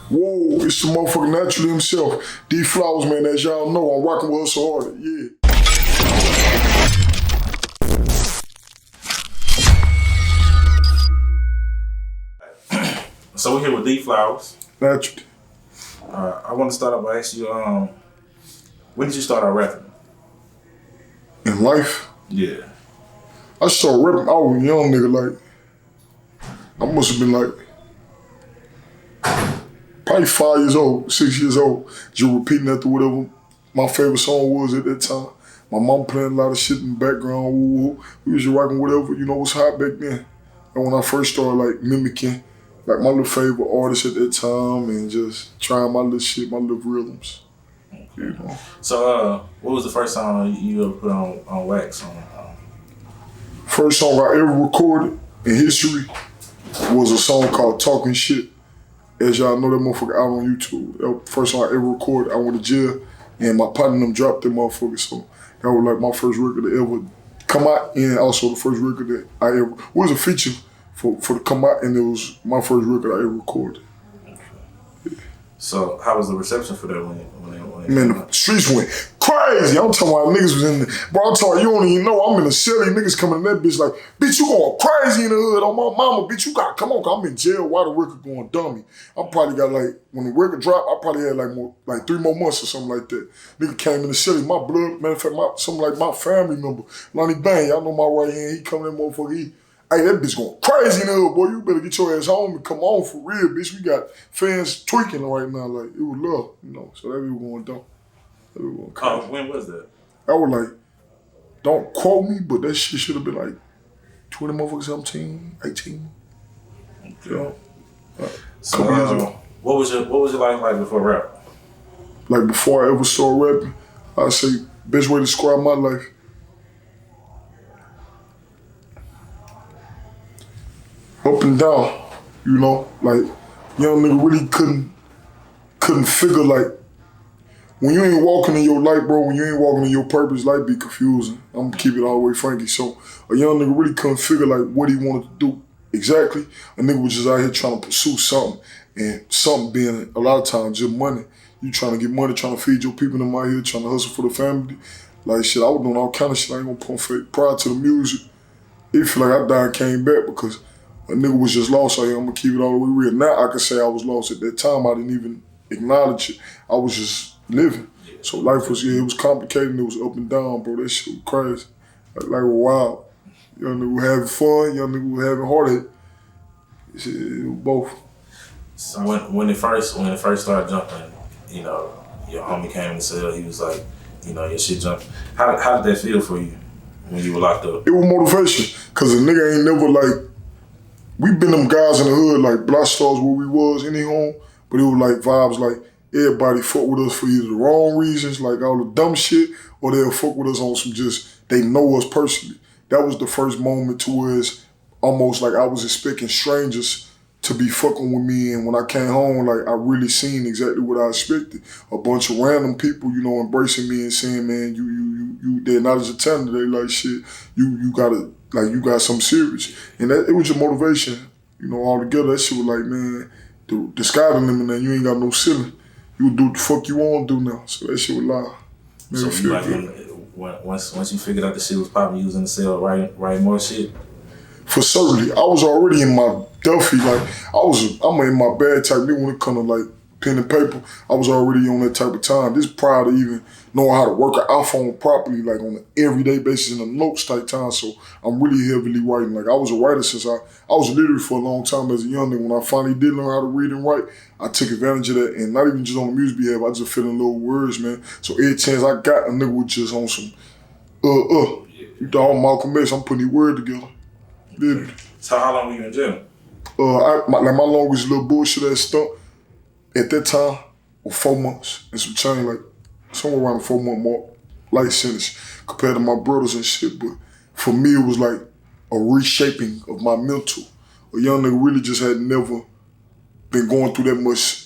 Whoa, it's the motherfucking naturally himself. Dflowers, man, as y'all know, I'm rocking with us so hard. Yeah. So we're here with Dflowers. Naturally. I want to start off by asking you, when did you start out rapping? In life? Yeah. I started rapping, I was a young nigga, like, I must have been like, probably 5 years old, 6 years old, just repeating after whatever my favorite song was at that time. My mom playing a lot of shit in the background, woo-woo. We was just rocking whatever, you know, was hot back then. And when I first started like mimicking, like my little favorite artists at that time and just trying my little shit, my little rhythms, you know. So what was the first song you ever put on wax? First song I ever recorded in history was a song called Talking Shit. As y'all know, that motherfucker out on YouTube. That was the first song I ever recorded. I went to jail and my partner and them dropped that motherfucker. So that was like my first record to ever come out, and also the first record that I ever, it was a feature for to come out, and it was my first record I ever recorded. Yeah. So how was the reception for that when it Man, the streets went crazy. I'm talking about niggas was in the, bro, I'm talking, you don't even know, I'm in the celly, niggas coming in that bitch like, bitch, you going crazy in the hood on my mama, bitch, you gotta come on, I'm in jail while the record going dummy. I probably got like, when the record dropped, I probably had like 3 more months or something like that. Nigga came in the celly, my blood, matter of fact, something like my family member, Lonnie Bang, y'all know my right hand, he come in, motherfucker, hey, that bitch going crazy in the hood, boy. You better get your ass home and come on for real, bitch. We got fans tweaking right now, like, it was love, you know, so that was going dumb. When was that? I was like, don't quote me, but that shit should have been like 20 motherfuckers, 17, 18. Okay. You know? So what was your life like before rap? Like before I ever started rapping, I'd say best way to describe my life. Up and down, you know, like young nigga really couldn't figure like, when you ain't walking in your light, bro, when you ain't walking in your purpose, life be confusing. I'm gonna keep it all the way franky. So a young nigga really couldn't figure like what he wanted to do exactly. A nigga was just out here trying to pursue something, and something being a lot of times just money. You trying to get money, trying to feed your people in my here, trying to hustle for the family. Like shit, I was doing all kind of shit. I ain't gonna pump fake. Prior to the music, it feel like I died and came back because a nigga was just lost out here. I'm gonna keep it all the way real. Now I can say I was lost. At that time, I didn't even acknowledge it. I was just living. So life was, it was complicated, it was up and down, bro. That shit was crazy. Like wild. Young nigga was having fun, young nigga was having heartache. It was both. So when it first started jumping, you know, your homie came and said he was like, you know, your shit jumped. How did that feel for you when you were locked up? It was motivation, cause a nigga ain't never like, we been them guys in the hood, like Block Stars where we was, any home, but it was like vibes like, everybody fuck with us for either the wrong reasons, like all the dumb shit, or they'll fuck with us on some just, they know us personally. That was the first moment to where it's almost like I was expecting strangers to be fucking with me, and when I came home, like I really seen exactly what I expected. A bunch of random people, you know, embracing me and saying, man, you they're not as a talent, they like shit, you gotta, like you got something serious. And that, it was your motivation, you know, all together. That shit was like, man, the sky the limit, man, you ain't got no ceiling. You do what the fuck you want to do now. So that shit was live. So you like once you figured out the shit was popping, you was in the cell writing more shit? For certainly. I was already in my Duffy, like I'm in my bad type. Me when it come to like pen and paper, I was already on that type of time. This prior to even knowing how to work an iPhone properly, like on an everyday basis in a notes type time. So I'm really heavily writing. Like I was a writer since I was literally for a long time as a young nigga. When I finally did learn how to read and write, I took advantage of that, and not even just on the music behalf, I just fill in little words, man. So every chance I got, a nigga was just on some, you thought I'm Malcolm X, I'm putting these words together. Literally. So how long were you in jail? My longest little bullshit ass stunt at that time was 4 months and some change, like somewhere around the 4-month mark, light sentence compared to my brothers and shit. But for me, it was like a reshaping of my mental. A young nigga really just had never been going through that much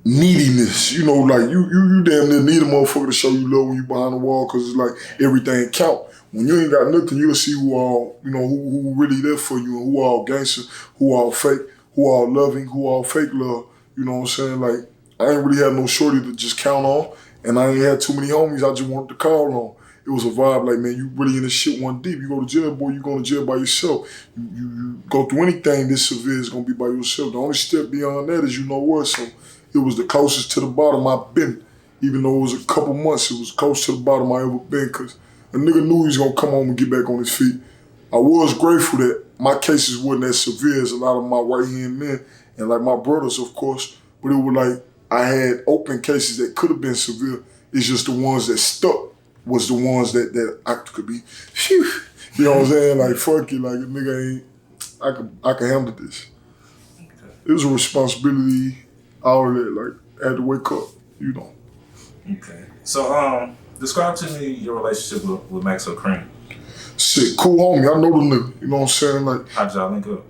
neediness, you know, like you damn near need a motherfucker to show you love when you behind the wall, cause it's like everything count. When you ain't got nothing, you'll see who all, who really there for you and who all gangster, who all fake, who all loving, who all fake love. You know what I'm saying? Like, I ain't really had no shorty to just count on, and I ain't had too many homies I just wanted to call on. It was a vibe like, man, you really in this shit one deep. You go to jail, boy, you going to jail by yourself. You go through anything this severe is going to be by yourself. The only step beyond that is you know what. So it was the closest to the bottom I've been. Even though it was a couple months, it was close to the bottom I ever been because a nigga knew he was going to come home and get back on his feet. I was grateful that my cases wasn't as severe as a lot of my right-hand men and like my brothers, of course, but it was like I had open cases that could have been severe. It's just the ones that stuck was the ones that I could be, phew, you know what I'm saying? Like, fuck it, like a nigga ain't, I could handle this. Okay. It was a responsibility, all of that, like, I had to wake up, you know. Okay. So, describe to me your relationship with Maxo Kream. Shit, cool homie, I know the nigga, you know what I'm saying? Like, how'd y'all link up?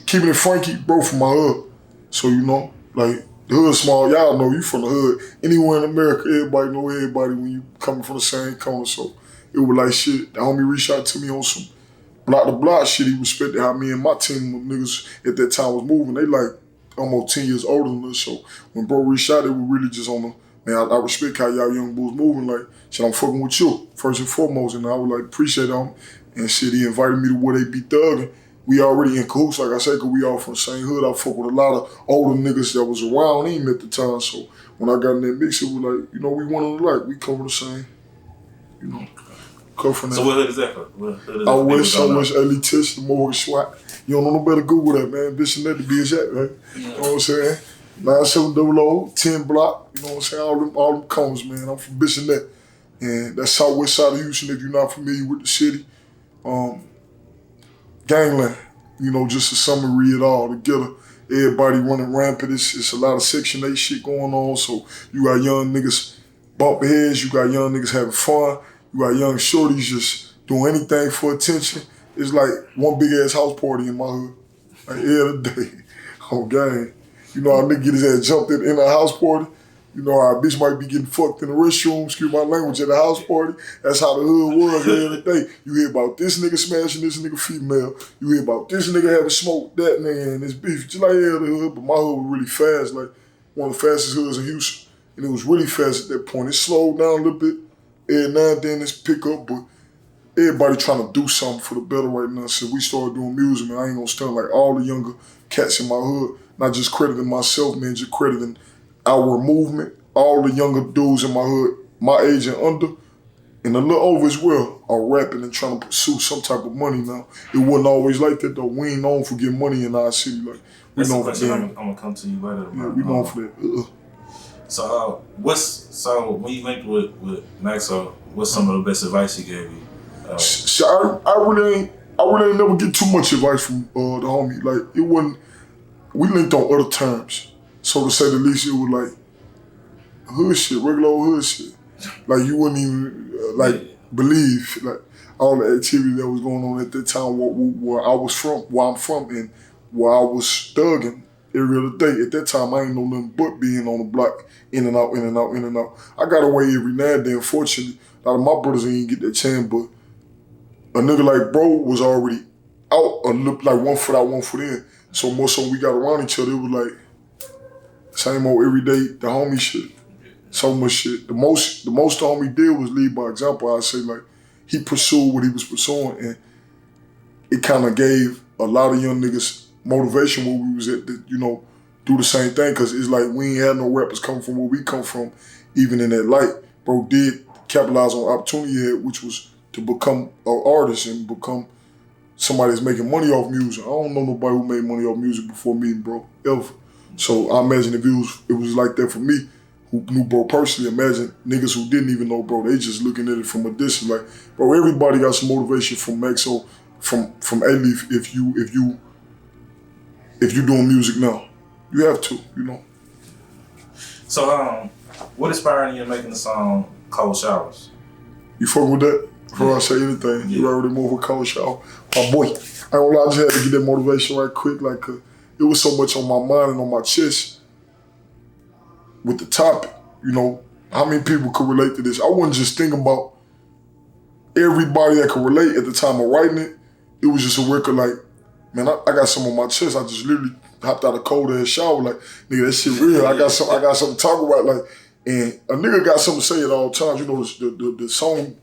Keeping it Frankie, bro, from my hood. So, you know, like, the hood small, y'all know you from the hood. Anywhere in America, everybody know everybody when you coming from the same corner. So it was like shit. The homie reached out to me on some block to block shit. He respected how me and my team of niggas at that time was moving. They like almost 10 years older than us. So when bro reached out, it was really just on the, man, I respect how y'all young bulls moving. Like, shit, I'm fucking with you, first and foremost. And I would like appreciate them. And shit, he invited me to where they be thugging. We already in cahoots, like I said, because we all from the same hood. I fuck with a lot of older niggas that was around him at the time. So when I got in that mix, it was like, you know, we one of the like. We come from the same, you know, come from that. So what hood is that for? I wish elitist, the more SWAT. You don't know no better Google that, man. Bitch and that to be exact, man. You know what I'm saying? 9700, 10 block, you know what I'm saying? All them cones, man. I'm from Bitch and that. And that's southwest side of Houston if you're not familiar with the city. Gangland, you know, just a summary of it all together. Everybody running rampant. It's a lot of Section 8 shit going on. So you got young niggas bumping heads. You got young niggas having fun. You got young shorties just doing anything for attention. It's like one big ass house party in my hood. Like every other day. Oh, gang. You know how a nigga get his ass jumped in a house party? You know how a bitch might be getting fucked in the restroom, excuse my language, at a house party. That's how the hood was every day. You hear about this nigga smashing this nigga female. You hear about this nigga having smoke, that nigga, and this beef. Just like the hood, but my hood was really fast, like one of the fastest hoods in Houston. And it was really fast at that point. It slowed down a little bit. Every now and then it's pick up, but everybody trying to do something for the better right now. So we started doing music, man. I ain't gonna stand like all the younger cats in my hood, not just crediting myself, man, just crediting our movement. All the younger dudes in my hood, my age and under, and a little over as well, are rapping and trying to pursue some type of money now. It wasn't always like that though. We ain't known for getting money in our city. Like, we known for that. I'm gonna come to you later. Yeah, we known for that. So when you linked with Maxo, what's some of the best advice he gave you? I really ain't never get too much advice from the homie. Like, it wasn't. We linked on other terms. So to say the least, it was like hood shit, regular old hood shit. Like, you wouldn't even believe like all the activity that was going on at that time where I was from, where I'm from, and where I was thugging every other day. At that time, I ain't know nothing but being on the block, in and out, in and out, in and out. I got away every now and then. Unfortunately, a lot of my brothers ain't get that chance, but a nigga like bro was already out, like 1 foot out, 1 foot in. So more so we got around each other, it was like same old everyday, the homie shit. So much shit. The most the homie did was lead by example. I say, like, he pursued what he was pursuing, and it kind of gave a lot of young niggas motivation where we was at, you know, do the same thing. Cause it's like we ain't had no rappers coming from where we come from, even in that light. Bro did capitalize on the opportunity he had, which was to become an artist and become somebody that's making money off music. I don't know nobody who made money off music before me, bro, ever. So I imagine if it was like that for me, who knew bro personally, imagine niggas who didn't even know bro, they just looking at it from a distance. Like, bro, everybody got some motivation from Maxo, from A-Leaf if you doing music now. You have to, you know. So what inspired you in making the song Cold Showers? You fuck with that? Before I say anything, you already moved with Cold Shower. My boy, I ain't gonna lie, I just had to get that motivation right quick. Like, it was so much on my mind and on my chest with the topic. You know, how many people could relate to this? I wasn't just thinking about everybody that could relate at the time of writing it, it was just a record like, man, I got something on my chest. I just literally hopped out of cold ass shower like, nigga, that shit real. I got something to talk about. Like, and a nigga got something to say at all times. You know, the song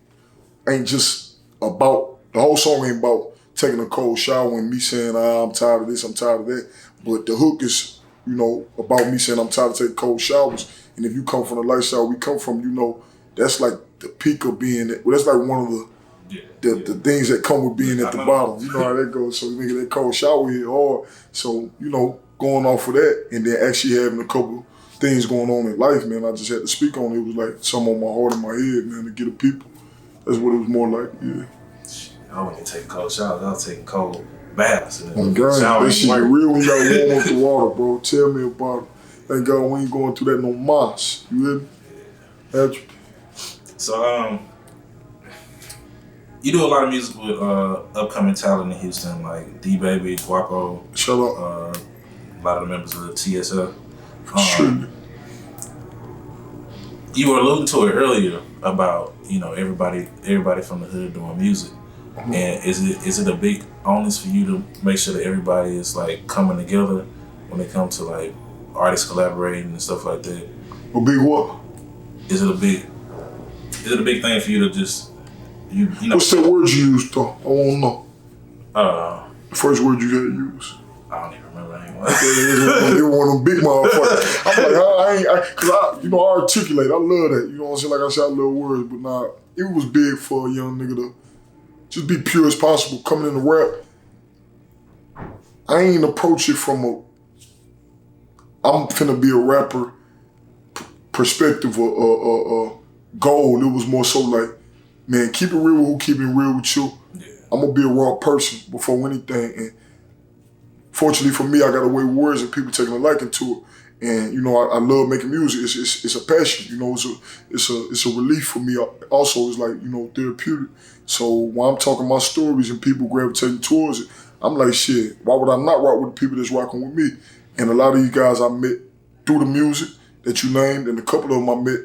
ain't just about, the whole song ain't about taking a cold shower and me saying, I'm tired of this, I'm tired of that. But the hook is, you know, about me saying I'm tired of taking cold showers. And if you come from the lifestyle we come from, you know, that's like the peak of being, well, that's like one of the things that come with being at the bottom. You know how that goes. So nigga, that cold shower hit hard. So, you know, going off of that and then actually having a couple things going on in life, man, I just had to speak on it. It was like something on my heart and my head, man, to get the people. That's what it was more like, yeah. I wouldn't take cold showers. I was taking cold baths. Oh, God, that shit real when you gotta warm up the water, bro. Tell me about it. Thank God we ain't going through that no mas. You hear me? Yeah. So, you do a lot of music with upcoming talent in Houston, like D-Baby, Guapo. Shut up. A lot of the members of the TSF. Sure. You were alluding to it earlier about, you know, everybody from the hood doing music. Mm-hmm. And is it a big onus for you to make sure that everybody is like coming together when it comes to like artists collaborating and stuff like that? A big what? Is it a big thing for you to just you know? What's that word you used though? I won't know. The first word you had to use. I don't even remember anymore. They were one of them big motherfuckers. I'm like, cause I articulate. I love that. You know what I'm saying? Like I said, I love words, but nah, it was big for a young nigga to just be pure as possible. Coming in the rap, I ain't approach it from I'm finna be a rapper perspective or goal. It was more so like, man, keep it real with who keep it real with you. Yeah. I'm gonna be a raw person before anything. And fortunately for me, I got away with words and people taking a liking to it. And you know, I love making music. It's a passion. You know, it's a relief for me. Also, it's like, you know, therapeutic. So when I'm talking my stories and people gravitating towards it, I'm like, shit, why would I not rock with the people that's rocking with me? And a lot of these guys I met through the music that you named, and a couple of them I met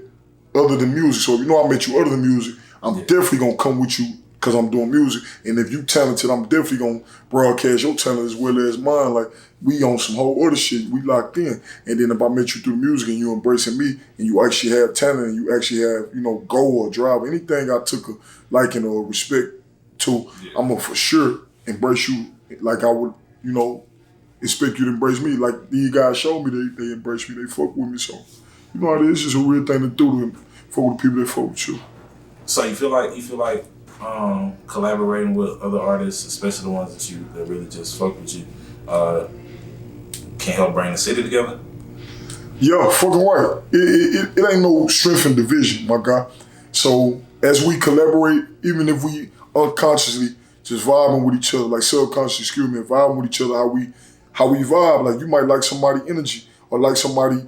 other than music. So if you know I met you other than music, I'm definitely gonna come with you because I'm doing music. And if you talented, I'm definitely gonna broadcast your talent as well as mine. Like, we on some whole other shit, we locked in. And then if I met you through music and you embracing me and you actually have talent and you actually have, you know, goal or drive, anything I took a liking or respect to, I'm gonna for sure embrace you like I would, you know, expect you to embrace me. Like these guys showed me they embrace me, they fuck with me. So, you know how it is, it's just a weird thing to do to fuck with the people that fuck with you. So you feel like collaborating with other artists, especially the ones that really just fuck with you, can help bring the city together? Yeah, fucking right. It ain't no strength in division, my guy. So as we collaborate, even if we unconsciously just vibing with each other, like subconsciously, vibing with each other, how we vibe. Like you might like somebody energy or like somebody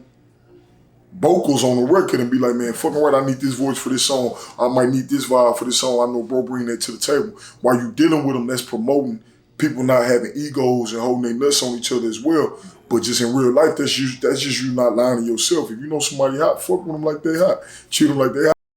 vocals on the record and be like, man, fucking right, I need this voice for this song. I might need this vibe for this song. I know bro bring that to the table. While you dealing with them, that's promoting people not having egos and holding their nuts on each other as well. But just in real life, that's just you not lying to yourself. If you know somebody hot, fuck with them like they hot. Treat them like they hot.